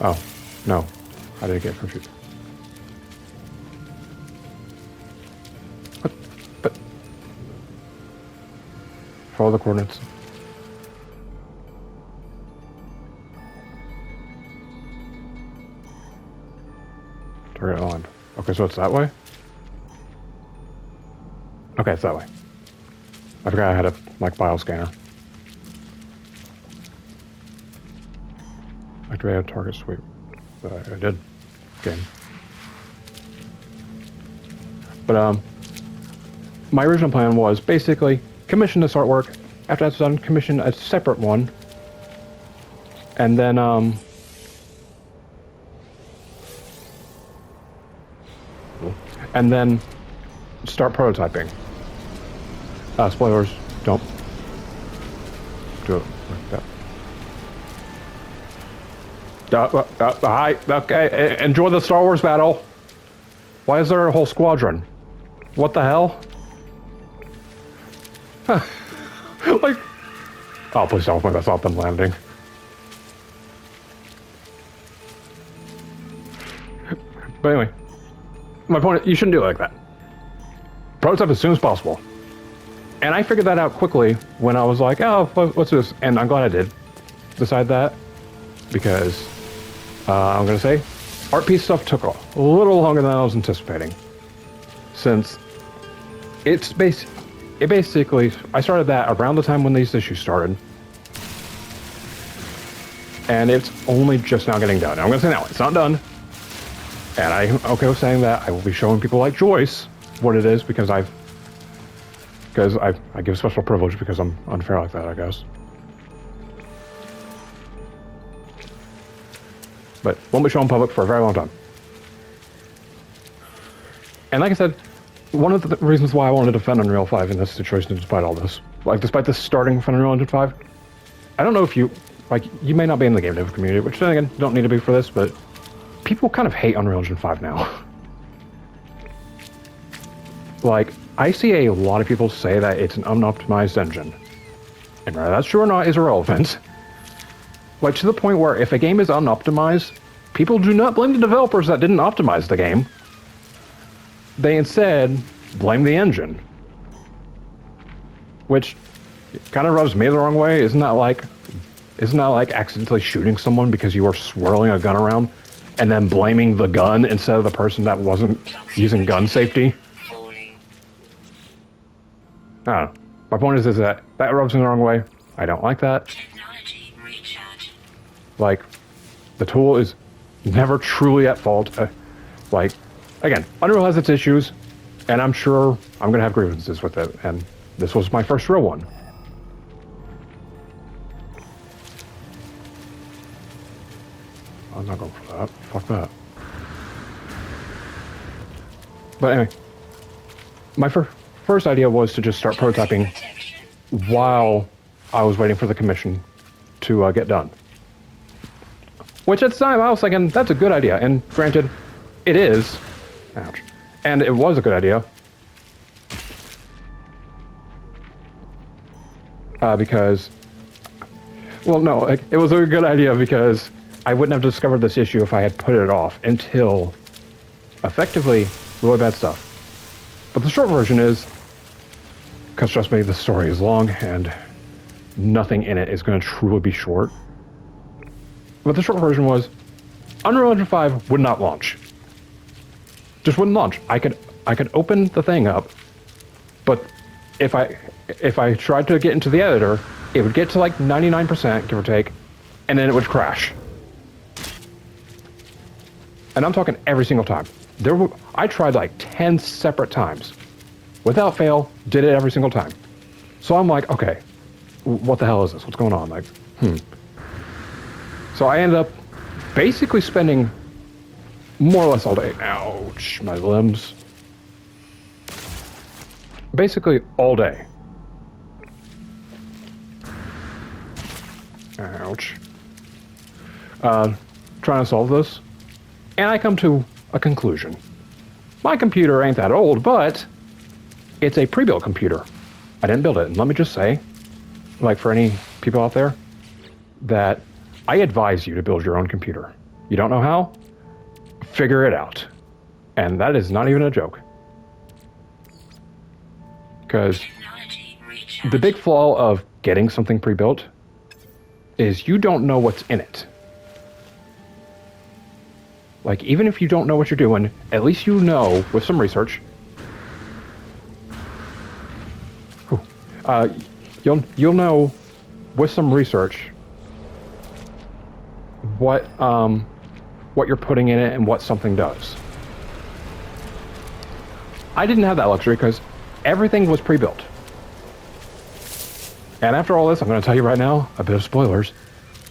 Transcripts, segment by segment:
Oh, no. How did it get confused? What? But... Follow the coordinates. Target aligned. Okay, so it's that way? Okay, it's that way. I forgot I had a, like, bioscanner. Activate a target sweep. I did. Game. But, my original plan was basically commission this artwork. After that's done, commission a separate one. And then, start prototyping. Spoilers, don't do it like that. Hi, okay, enjoy the Star Wars battle. Why is there a whole squadron? What the hell? Like, oh, please don't think that's not them landing. But anyway, my point is, you shouldn't do it like that. Prototype as soon as possible. And I figured that out quickly when I was like, oh, what's this? And I'm glad I did decide that, because I'm going to say art piece stuff took a little longer than I was anticipating. Since it basically, I started that around the time when these issues started. And it's only just now getting done. And I'm going to say now, it's not done. And I'm okay with saying that. I will be showing people like Joyce what it is, because I give special privilege because I'm unfair like that, I guess. But won't be shown in public for a very long time. And like I said, one of the reasons why I wanted to defend Unreal 5 in this situation, despite all this, like despite this starting from Unreal Engine 5, I don't know if you, like, you may not be in the game dev community, which then again, you don't need to be for this, but people kind of hate Unreal Engine 5 now. Like, I see a lot of people say that it's an unoptimized engine. And whether that's true or not is irrelevant. Like, to the point where if a game is unoptimized, people do not blame the developers that didn't optimize the game. They instead blame the engine. Which kind of rubs me the wrong way. Isn't that like accidentally shooting someone because you were swirling a gun around and then blaming the gun instead of the person that wasn't using gun safety? I don't know. My point is that rubs me the wrong way. I don't like that. Like, the tool is never truly at fault. Like, again, Unreal has its issues, and I'm sure I'm going to have grievances with it, and this was my first real one. I'm not going for that. Fuck that. But anyway, my first idea was to just start prototyping while I was waiting for the commission to get done. Which at the time I was thinking, that's a good idea. And granted, it is. Ouch. And it was a good idea. Because... Well, no, it was a good idea because I wouldn't have discovered this issue if I had put it off until, effectively, really bad stuff. But the short version is, because trust me, the story is long and nothing in it is going to truly be short. But the short version was, Unreal Engine 5 would not launch. Just wouldn't launch. I could open the thing up, but if I tried to get into the editor, it would get to like 99%, give or take, and then it would crash. And I'm talking every single time. I tried like 10 separate times. Without fail, did it every single time. So I'm like, okay, what the hell is this? What's going on? Like, So I ended up basically spending more or less all day. Ouch, my limbs. Basically all day. Ouch. Trying to solve this. And I come to a conclusion. My computer ain't that old, but it's a pre-built computer. I didn't build it. And let me just say, like for any people out there, that I advise you to build your own computer. You don't know how? Figure it out. And that is not even a joke. Because the big flaw of getting something pre-built is you don't know what's in it. Like, even if you don't know what you're doing, at least you know, with some research, you'll know with some research what you're putting in it and what something does. I didn't have that luxury because everything was pre-built. And after all this, I'm going to tell you right now, a bit of spoilers,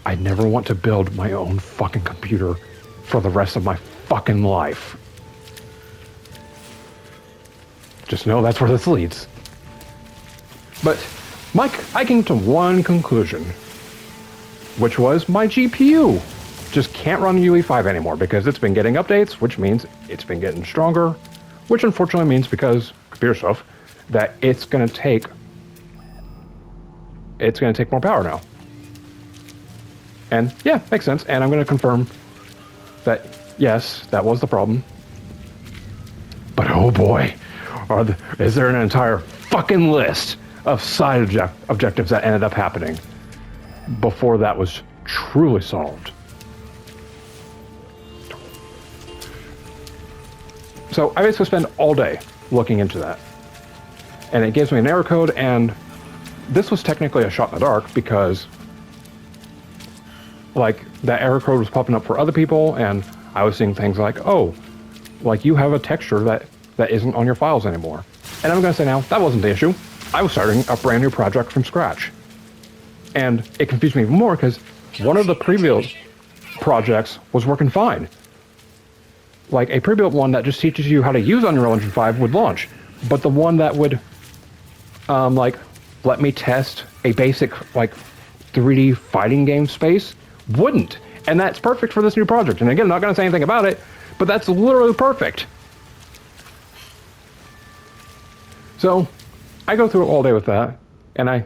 I never want to build my own fucking computer for the rest of my fucking life. Just know that's where this leads. But Mike, I came to one conclusion, which was my GPU just can't run UE5 anymore because it's been getting updates, which means it's been getting stronger, which unfortunately means, because computer stuff, that it's going to take more power now. And yeah, makes sense. And I'm going to confirm that yes, that was the problem. But oh boy, is there an entire fucking list of side objectives that ended up happening before that was truly solved. So I basically spend all day looking into that. And it gives me an error code, and this was technically a shot in the dark because like that error code was popping up for other people, and I was seeing things like, oh, like you have a texture that isn't on your files anymore. And I'm going to say now, that wasn't the issue. I was starting a brand new project from scratch. And it confused me even more because one of the pre-built projects was working fine. Like a pre-built one that just teaches you how to use Unreal Engine 5 would launch. But the one that would, like, let me test a basic, like, 3D fighting game space wouldn't. And that's perfect for this new project. And again, I'm not going to say anything about it, but that's literally perfect. So I go through it all day with that, and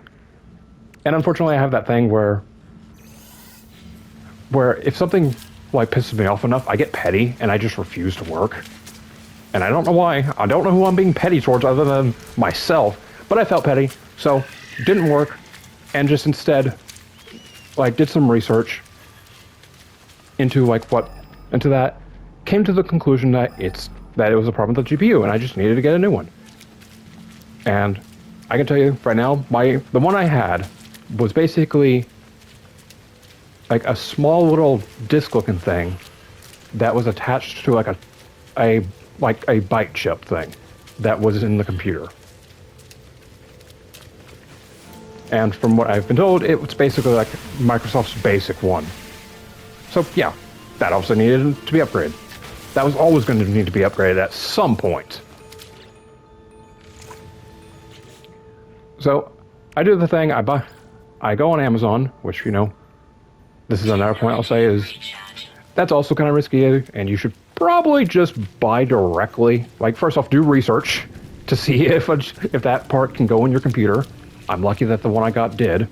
unfortunately I have that thing where if something like pisses me off enough, I get petty and I just refuse to work. And I don't know why. I don't know who I'm being petty towards other than myself, but I felt petty, so didn't work, and just instead like did some research into that, came to the conclusion that it was a problem with the GPU and I just needed to get a new one. And I can tell you right now, the one I had was basically like a small little disc-looking thing that was attached to like a byte chip thing that was in the computer. And from what I've been told, it was basically like Microsoft's basic one. So yeah, that also needed to be upgraded. That was always going to need to be upgraded at some point. So I do the thing, I go on Amazon, which, you know, this is another point I'll say is that's also kind of risky, and you should probably just buy directly. Like, first off, do research to see if that part can go in your computer. I'm lucky that the one I got did.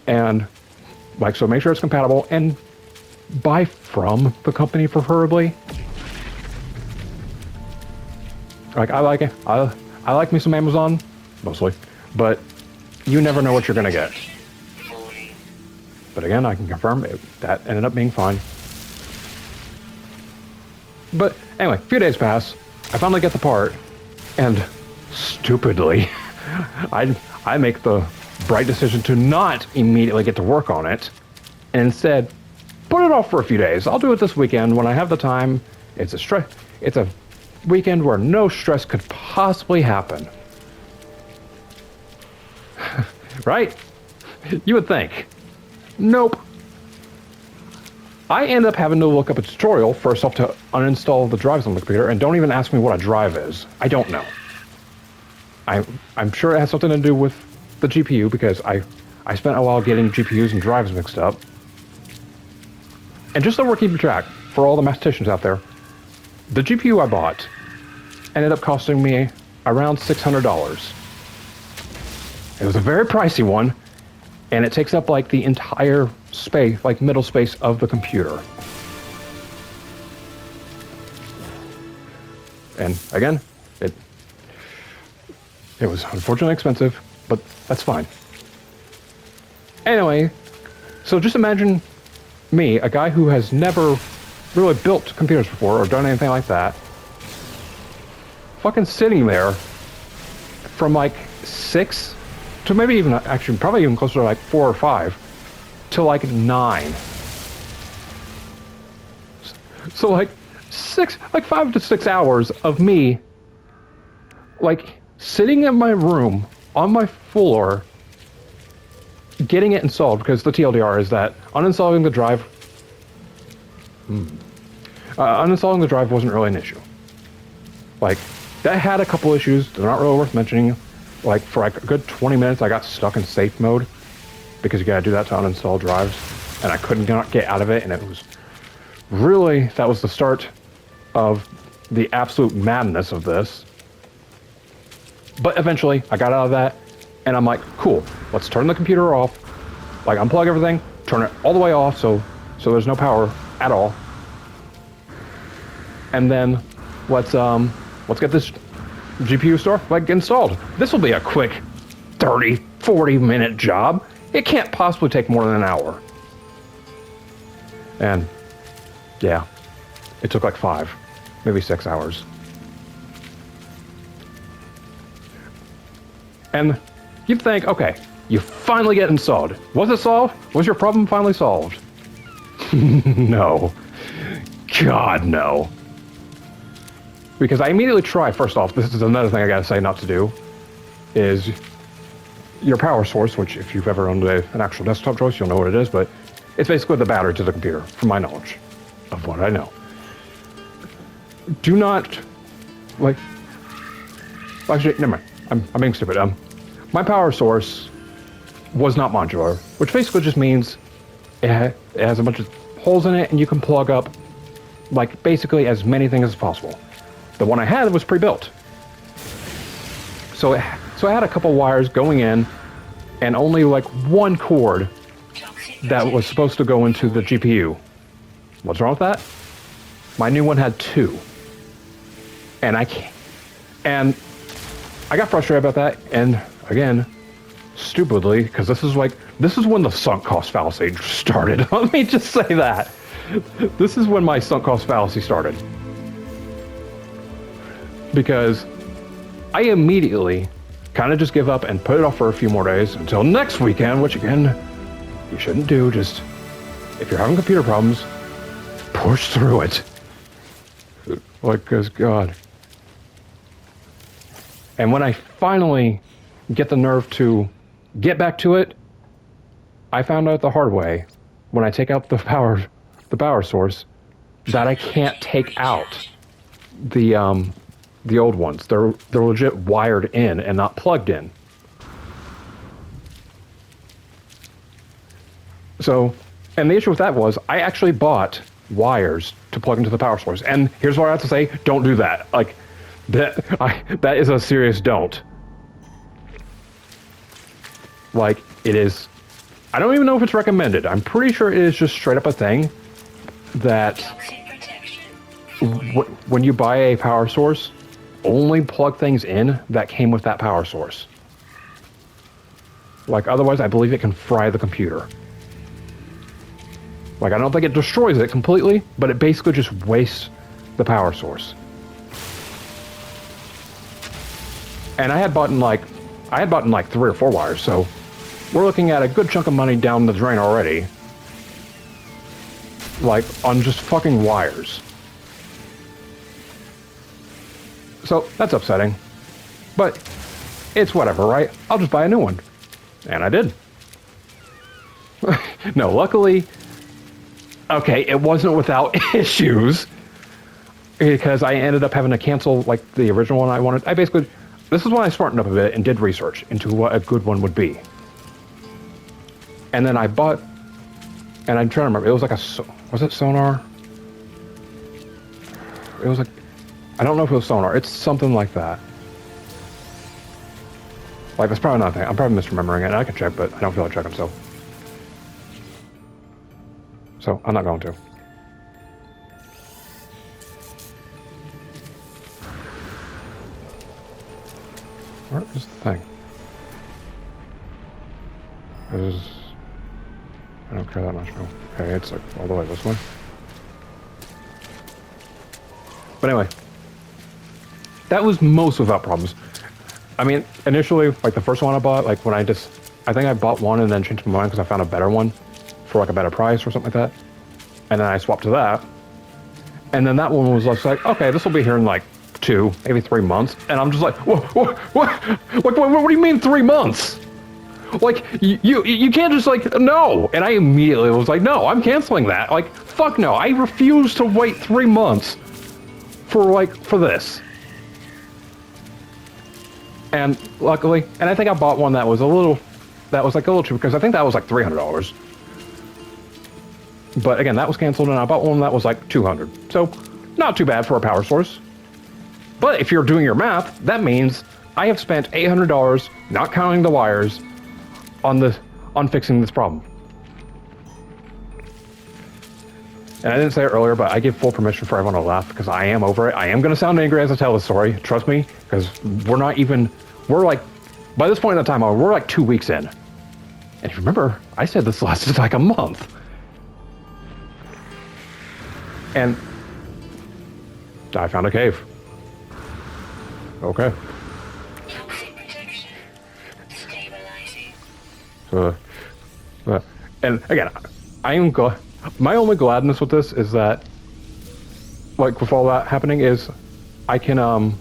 And like, so make sure it's compatible and buy from the company preferably. Like, I like it. I like me some Amazon, mostly, but you never know what you're gonna get. But again, I can confirm that ended up being fine. But anyway, a few days pass. I finally get the part, and stupidly, I make the bright decision to not immediately get to work on it, and instead put it off for a few days. I'll do it this weekend when I have the time. It's a weekend where no stress could possibly happen. Right? You would think. Nope. I end up having to look up a tutorial first off to uninstall the drives on the computer, and don't even ask me what a drive is. I don't know. I'm sure it has something to do with the GPU because I spent a while getting GPUs and drives mixed up. And just so we're keeping track, for all the mathematicians out there, the GPU I bought ended up costing me around $600. It was a very pricey one, and it takes up like the entire space, like middle space of the computer. And again, it was unfortunately expensive, but that's fine. Anyway, so just imagine me, a guy who has never really built computers before or done anything like that, fucking sitting there from like 6 to maybe even, actually probably even closer to like 4 or 5 to like 9. So like 5 to 6 hours of me like sitting in my room on my floor getting it installed, because the TLDR is that uninstalling the drive wasn't really an issue. Like, that had a couple issues. They're not really worth mentioning. Like, for like a good 20 minutes, I got stuck in safe mode because you gotta do that to uninstall drives, and I couldn't get out of it, and it was really, that was the start of the absolute madness of this. But eventually, I got out of that, and I'm like, cool, let's turn the computer off, like unplug everything, turn it all the way off so there's no power at all. And then let's get this GPU store like installed. This will be a quick 30-40 minute job. It can't possibly take more than an hour. And yeah, it took like 5, maybe 6 hours. And you'd think, okay, you finally get installed. Was it solved? Was your problem finally solved? No. God, no. Because I immediately tried, first off, this is another thing I gotta say not to do, is your power source, which if you've ever owned an actual desktop choice, you'll know what it is, but it's basically the battery to the computer, from my knowledge of what I know. Do not, like, actually, never mind. I'm being stupid. My power source was not modular, which basically just means it has a bunch of holes in it, and you can plug up, like, basically as many things as possible. The one I had was pre-built. So I had a couple wires going in, and only like one cord that was supposed to go into the GPU. What's wrong with that? My new one had 2. And I got frustrated about that, and again, stupidly, because this is when the sunk cost fallacy started. Let me just say that. This is when my sunk cost fallacy started. Because I immediately kind of just give up and put it off for a few more days until next weekend, which again, you shouldn't do. Just, if you're having computer problems, push through it. Like, because God. And when I finally get the nerve to get back to it, I found out the hard way, when I take out the power source, that I can't take out the old ones. They're legit wired in and not plugged in. So, and the issue with that was, I actually bought wires to plug into the power source. And here's what I have to say, don't do that. Like, that is a serious don't. Like, it is, I don't even know if it's recommended. I'm pretty sure it is just straight up a thing that when you buy a power source, only plug things in that came with that power source. Like, otherwise I believe it can fry the computer. Like, I don't think it destroys it completely, but it basically just wastes the power source. And I had bought in like 3 or 4 wires, so we're looking at a good chunk of money down the drain already. Like, on just fucking wires. So, that's upsetting. But, it's whatever, right? I'll just buy a new one. And I did. No, luckily, okay, it wasn't without issues. Because I ended up having to cancel, like, the original one I wanted. This is when I smartened up a bit and did research into what a good one would be. And then I bought, and I'm trying to remember, it was like was it Sonar? It was like, I don't know if it was Sonar, it's something like that. Like, that's probably not a thing. I'm probably misremembering it, and I can check, but I don't feel like checking, so. So, I'm not going to. Where is the thing? I don't care that much. Oh, okay, it's like all the way this way. But anyway, that was most without problems. I mean, initially, like the first one I bought, like when I think I bought one and then changed my mind because I found a better one for like a better price or something like that. And then I swapped to that. And then that one was just like, okay, this will be here in like 2, maybe 3 months. And I'm just like, what? What do you mean 3 months? Like, you can't just like, no. And I immediately was like, no, I'm canceling that. Like, fuck no, I refuse to wait 3 months for this. And luckily, and I think I bought one that was like a little cheap because I think that was like $300. But again, that was canceled and I bought one that was like $200. So not too bad for a power source. But if you're doing your math, that means I have spent $800, not counting the wires, on fixing this problem. And I didn't say it earlier, but I give full permission for everyone to laugh because I am over it. I am going to sound angry as I tell the story. Trust me, because we're like, by this point in the time, we're like 2 weeks in. And if you remember, I said this lasted like a month. And I found a cave. Okay. And again, I am glad. My only gladness with this is that, like, with all that happening, is I can oh,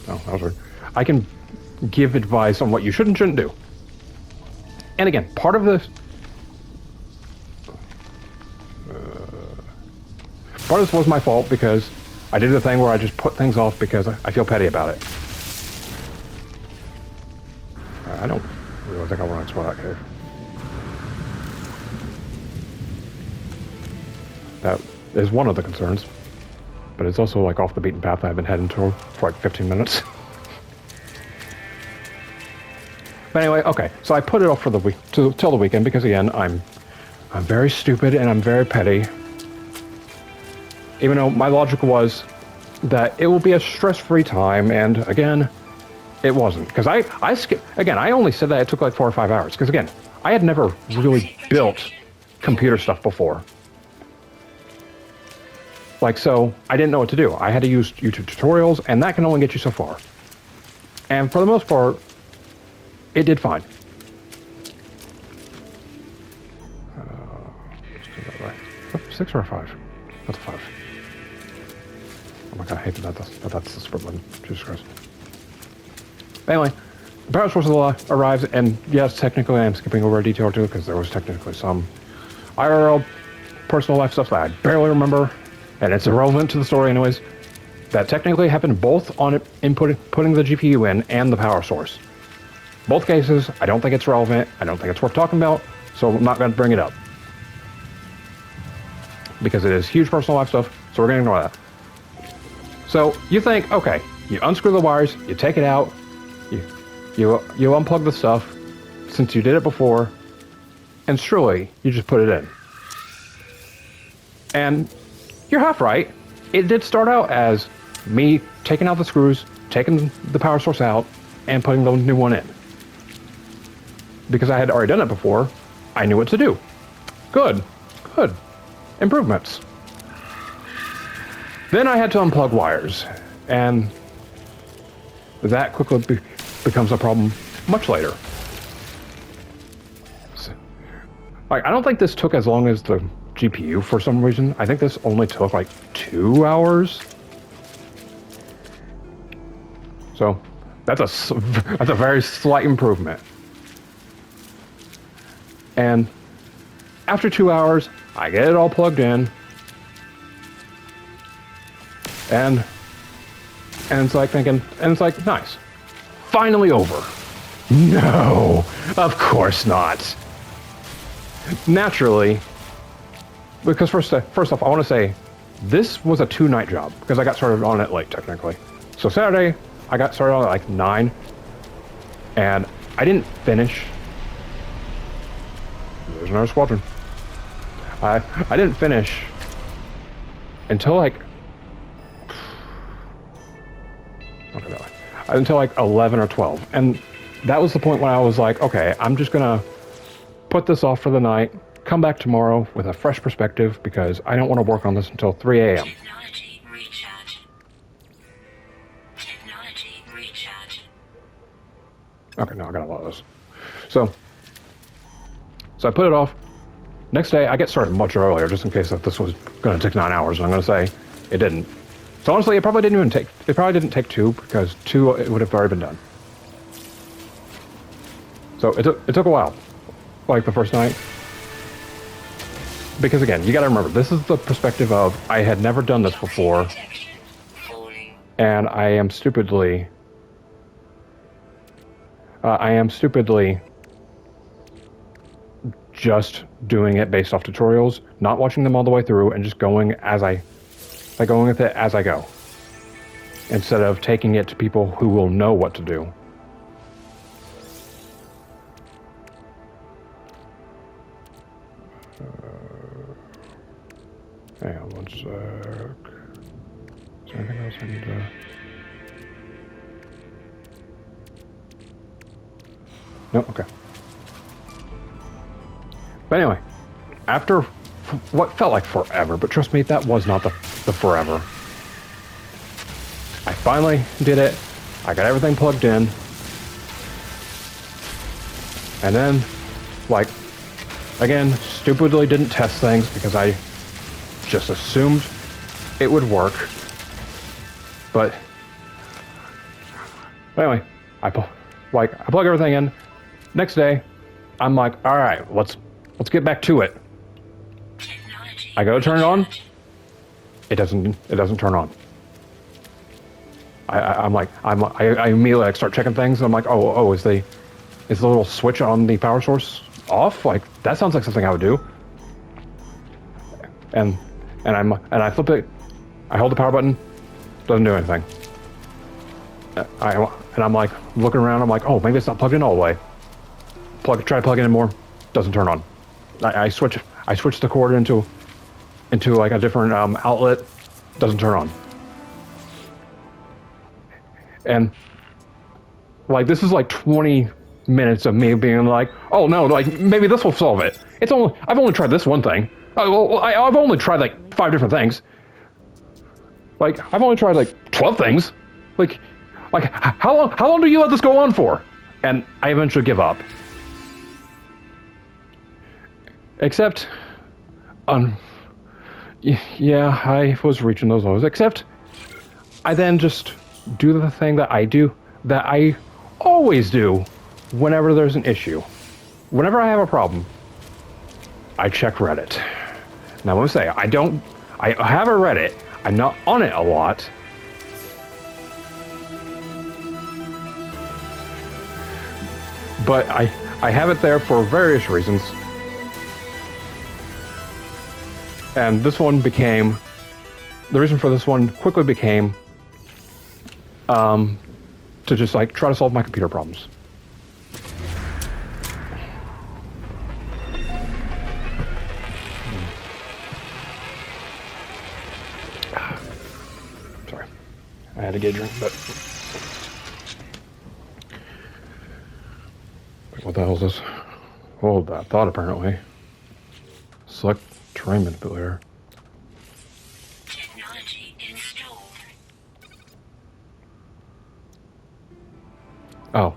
that was weird. I can give advice on what you should and shouldn't do. And again, part of this was my fault because I did the thing where I just put things off because I feel petty about it. I don't really think I want to explore that cave. That is one of the concerns, but it's also like off the beaten path I've been heading toward for like 15 minutes. But anyway, okay, so I put it off for the week till the weekend because again, I'm very stupid and I'm very petty. Even though my logic was that it will be a stress-free time, and again, it wasn't. Because I skipped, again, I only said that it took like 4 or 5 hours, because again, I had never really built computer stuff before. Like, so, I didn't know what to do. I had to use YouTube tutorials, and that can only get you so far. And for the most part, it did fine. Right. 6 or a 5? That's a 5. Oh my god, I hate that that's the split button. Jesus Christ. Anyway, the power source arrives, and yes, technically I am skipping over a detail or two, because there was technically some IRL personal life stuff that I barely remember, and it's irrelevant to the story anyways, that technically happened both on putting the GPU in and the power source. Both cases, I don't think it's relevant, I don't think it's worth talking about, so I'm not going to bring it up. Because it is huge personal life stuff, so we're going to ignore that. So, you think, okay, you unscrew the wires, you take it out, you unplug the stuff, since you did it before, and surely you just put it in. And you're half right. It did start out as me taking out the screws, taking the power source out, and putting the new one in. Because I had already done it before, I knew what to do. Good. Improvements. Then I had to unplug wires, and that quickly becomes a problem much later. Like, I don't think this took as long as the GPU for some reason. I think this only took like 2 hours. So that's a very slight improvement. And after 2 hours, I get it all plugged in. And it's like thinking, and it's like, nice. Finally over. No, of course not. Naturally, because first off, I want to say, this was a 2-night job, because I got started on it late, technically. So Saturday, I got started on it at like 9, And I didn't finish. There's another squadron. I didn't finish until like, okay, no, until like 11 or 12. And that was the point when I was like, okay, I'm just gonna put this off for the night, come back tomorrow with a fresh perspective because I don't want to work on this until 3 a.m. Technology recharge. Technology recharge. Okay, no, I got a lot of those. So I put it off. Next day, I get started much earlier, just in case that this was going to take 9 hours, and I'm going to say it didn't. So honestly, it probably didn't take 2, because 2, it would have already been done. So it took a while, like the first night. Because again, you got to remember, this is the perspective of, I had never done this before, and I am stupidly just doing it based off tutorials, not watching them all the way through, and just going going with it as I go, instead of taking it to people who will know what to do. Hang on one sec. Is there anything else I need to... No? Okay. But anyway, after what felt like forever, but trust me, that was not the forever. I finally did it. I got everything plugged in. And then, like, again, stupidly didn't test things because I just assumed it would work. But anyway, I plug everything in. Next day, I'm like, all right, let's get back to it. I go to turn it on. It doesn't turn on. I immediately like start checking things, and I'm like, oh, is the little switch on the power source off? Like, that sounds like something I would do. And I flip it. I hold the power button. Doesn't do anything. And I'm like looking around. I'm like, oh, maybe it's not plugged in all the way. Try to plug it in more. Doesn't turn on. I switch the cord into like a different outlet. Doesn't turn on. And like, this is like 20 minutes of me being like, oh no, like maybe this will solve it. I've only tried this one thing. I've only tried like 5 different things. Like, I've only tried like 12 things. Like how long do you let this go on for? And I eventually give up. Except, yeah, I was reaching those lows. Except, I then just do the thing that I always do whenever there's an issue. Whenever I have a problem, I check Reddit. Now, let me say, I have a Reddit. I'm not on it a lot. But I have it there for various reasons. And this one became, the reason for this one quickly became to just like try to solve my computer problems. Sorry, I had to get a drink, but what the hell is this? Hold that thought, apparently. Select terrain manipulator. Technology installed. Oh,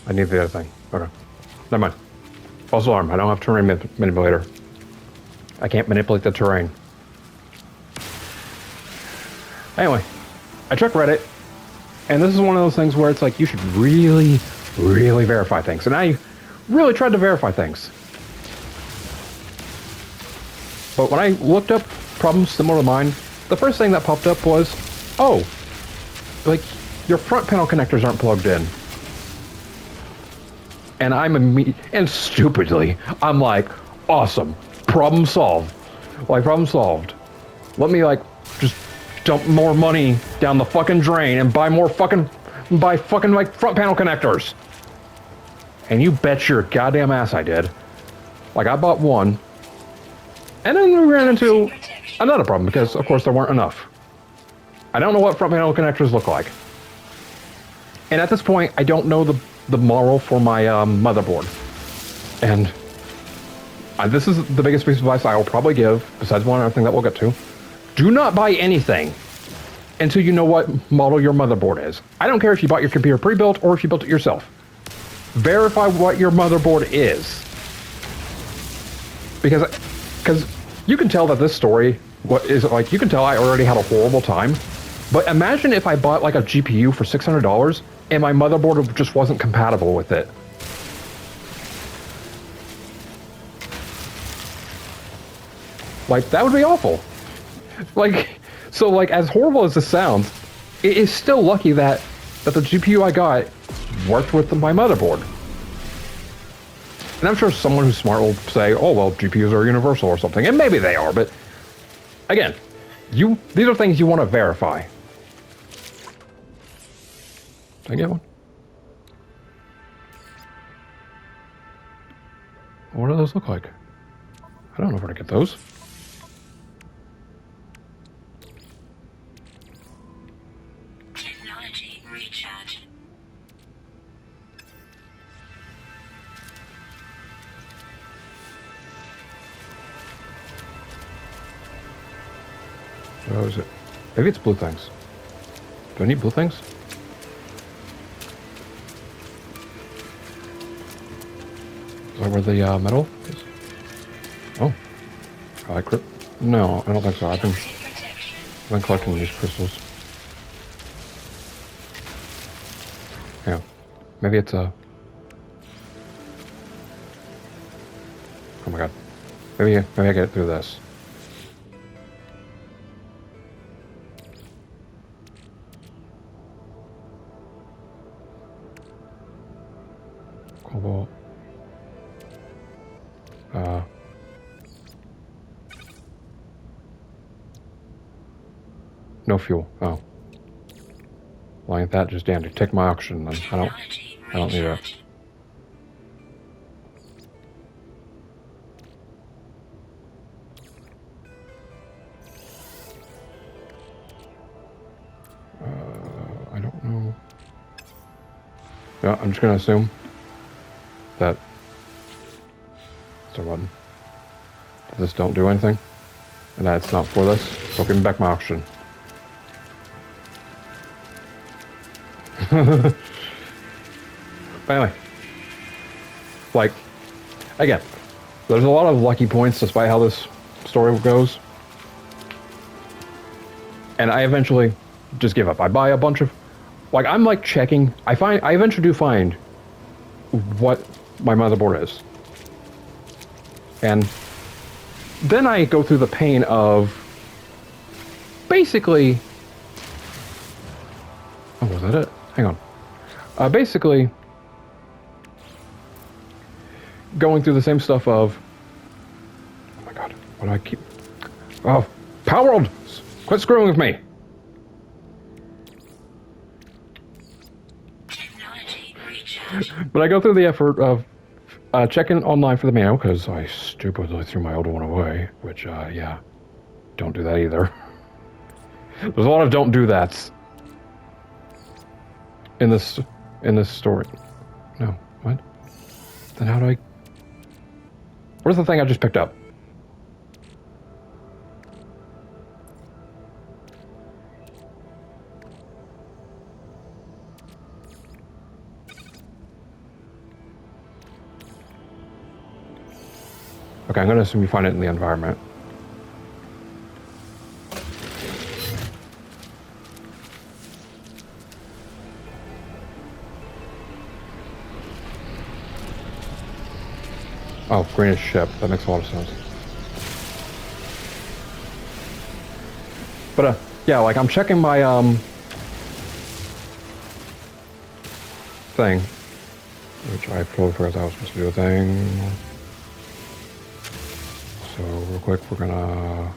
I need the other thing. Okay, never mind. False alarm. I don't have terrain manipulator. I can't manipulate the terrain. Anyway, I check Reddit, and this is one of those things where it's like you should really, really verify things. And I really tried to verify things. But when I looked up problems similar to mine, the first thing that popped up was, oh, like your front panel connectors aren't plugged in. And stupidly, I'm like, awesome, problem solved. Like, problem solved. Let me like just dump more money down the fucking drain and buy fucking like front panel connectors. And you bet your goddamn ass I did. Like, I bought one, and then we ran into another problem because, of course, there weren't enough. I don't know what front panel connectors look like. And at this point, I don't know the model for my motherboard. And this is the biggest piece of advice I will probably give, besides one other thing that we'll get to. Do not buy anything until you know what model your motherboard is. I don't care if you bought your computer pre-built or if you built it yourself. Verify what your motherboard is. Because you can tell that this story, you can tell I already had a horrible time. But imagine if I bought like a GPU for $600 and my motherboard just wasn't compatible with it. Like, that would be awful. Like, so like, as horrible as this sounds, it is still lucky that the GPU I got worked with my motherboard. And I'm sure someone who's smart will say, oh, well, GPUs are universal or something. And maybe they are, but again, these are things you want to verify. Did I get one? What do those look like? I don't know where to get those. Technology recharge. Oh, is it? Maybe it's blue things. Do I need blue things? Is that where the metal is? Oh. No, I don't think so. I've been collecting these crystals. Yeah. Maybe it's a... Oh my god. Maybe I get it through this. Cobalt. No fuel. Oh. Like that, just damn. Take my oxygen then. I don't need it. I don't know. Yeah, I'm just gonna assume that it's a button. That this don't do anything, and that it's not for this. So give me back my oxygen. But anyway, like, again, there's a lot of lucky points despite how this story goes. And I eventually just give up. I buy a bunch of, like, I'm like checking. I eventually do find what my motherboard is. And then I go through the pain of basically, oh, was that it? Hang on. Basically, going through the same stuff of, oh my god, what do I keep? Oh, Power World, quit screwing with me. Technology recharge. But I go through the effort of checking online for the manual because I stupidly threw my old one away, which, yeah, don't do that either. There's a lot of don't do that's in this story. No, what? Then how do I? Where's the thing I just picked up? Okay, I'm gonna assume you find it in the environment. Oh, greenish ship. That makes a lot of sense. But, yeah, like, I'm checking my, thing. Which I totally forgot that I was supposed to do a thing. So, real quick, we're gonna